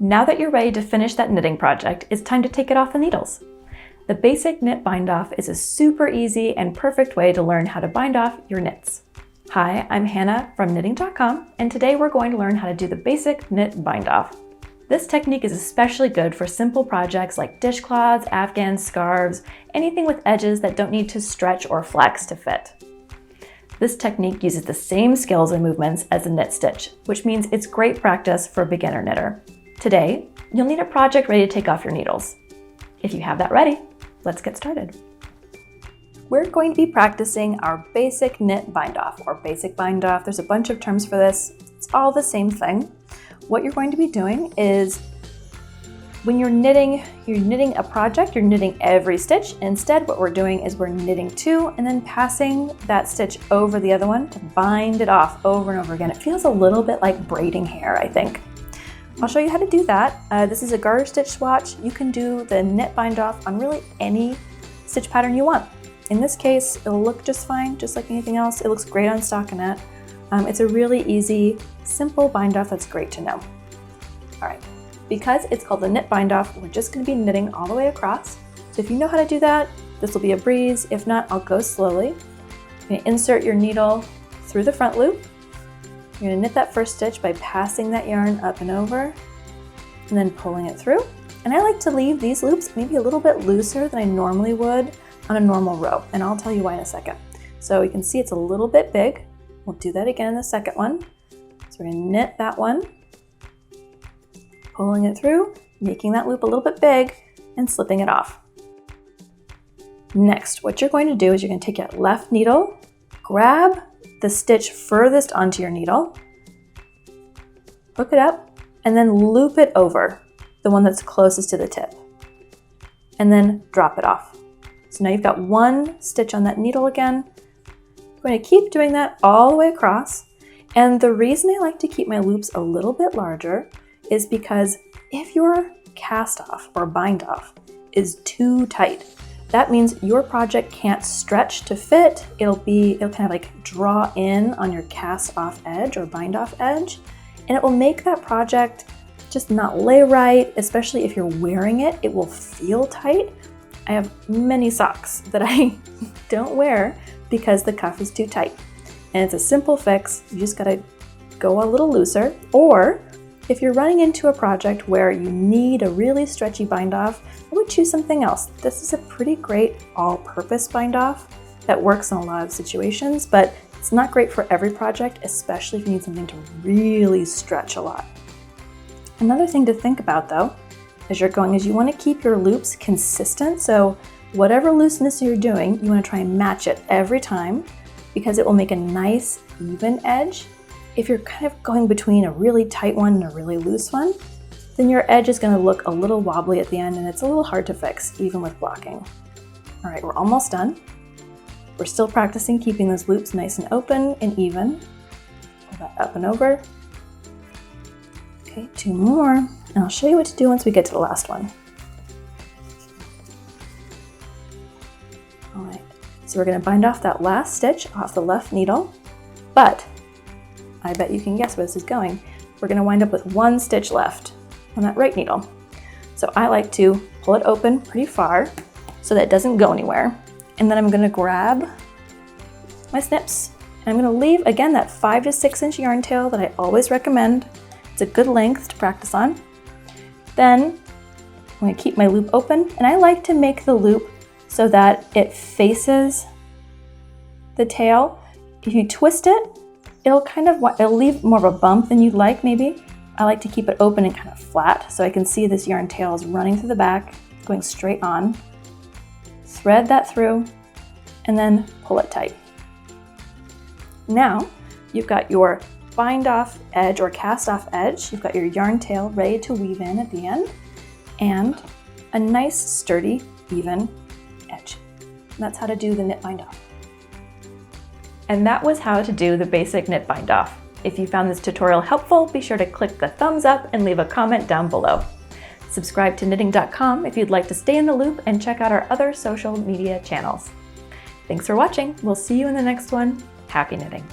Now that you're ready to finish that knitting project, it's time to take it off the needles. The basic knit bind off is a super easy and perfect way to learn how to bind off your knits. Hi, I'm Hannah from knitting.com, and today we're going to learn how to do the basic knit bind off. This technique is especially good for simple projects like dishcloths, afghans, scarves, anything with edges that don't need to stretch or flex to fit. This technique uses the same skills and movements as a knit stitch, which means it's great practice for a beginner knitter. Today, you'll need a project ready to take off your needles. If you have that ready, let's get started. We're going to be practicing our basic knit bind off or basic bind off. There's a bunch of terms for this. It's all the same thing. What you're going to be doing is when you're knitting a project, you're knitting every stitch. Instead, what we're doing is we're knitting two and then passing that stitch over the other one to bind it off over and over again. It feels a little bit like braiding hair, I think. I'll show you how to do that. This is a garter stitch swatch. You can do the knit bind off on really any stitch pattern you want. In this case, it'll look just fine, just like anything else. It looks great on stockinette. It's a really easy, simple bind off that's great to know. All right, because it's called the knit bind off, we're just gonna be knitting all the way across. So if you know how to do that, this will be a breeze. If not, I'll go slowly. You're gonna insert your needle through the front loop. You're gonna knit that first stitch by passing that yarn up and over and then pulling it through. And I like to leave these loops maybe a little bit looser than I normally would on a normal row, and I'll tell you why in a second. So you can see it's a little bit big. We'll do that again in the second one. So we're gonna knit that one, pulling it through, making that loop a little bit big, and slipping it off. Next, what you're going to do is you're gonna take your left needle, grab the stitch furthest onto your needle, hook it up, and then loop it over, the one that's closest to the tip, and then drop it off. So now you've got one stitch on that needle again. We're going to keep doing that all the way across. And the reason I like to keep my loops a little bit larger is because if your cast off or bind off is too tight, that means your project can't stretch to fit. It'll kind of like draw in on your cast off edge or bind off edge, and it will make that project just not lay right, especially if you're wearing it. It will feel tight. I have many socks that I don't wear because the cuff is too tight. And it's a simple fix. You just gotta go a little looser. Or if you're running into a project where you need a really stretchy bind off, I would choose something else. This is a pretty great all-purpose bind off that works in a lot of situations, but it's not great for every project, especially if you need something to really stretch a lot. Another thing to think about though, as you're going, is you want to keep your loops consistent. So whatever looseness you're doing, you want to try and match it every time because it will make a nice even edge. If you're kind of going between a really tight one and a really loose one, then your edge is going to look a little wobbly at the end and it's a little hard to fix, even with blocking. All right, we're almost done. We're still practicing keeping those loops nice and open and even. Pull that up and over. Okay, two more, and I'll show you what to do once we get to the last one. All right, so we're gonna bind off that last stitch off the left needle, but I bet you can guess where this is going. We're gonna wind up with one stitch left on that right needle. So I like to pull it open pretty far so that it doesn't go anywhere. And then I'm gonna grab my snips, and I'm gonna leave, again, that 5 to 6 inch yarn tail that I always recommend. It's a good length to practice on. Then I'm going to keep my loop open, and I like to make the loop so that it faces the tail. If you twist it, it'll leave more of a bump than you'd like maybe. I like to keep it open and kind of flat so I can see this yarn tail is running through the back, going straight on. Thread that through and then pull it tight. Now you've got your bind off edge or cast off edge. You've got your yarn tail ready to weave in at the end and a nice sturdy even edge. And that's how to do the knit bind off. And that was how to do the basic knit bind off. If you found this tutorial helpful, be sure to click the thumbs up and leave a comment down below. Subscribe to knitting.com if you'd like to stay in the loop and check out our other social media channels. Thanks for watching. We'll see you in the next one. Happy knitting.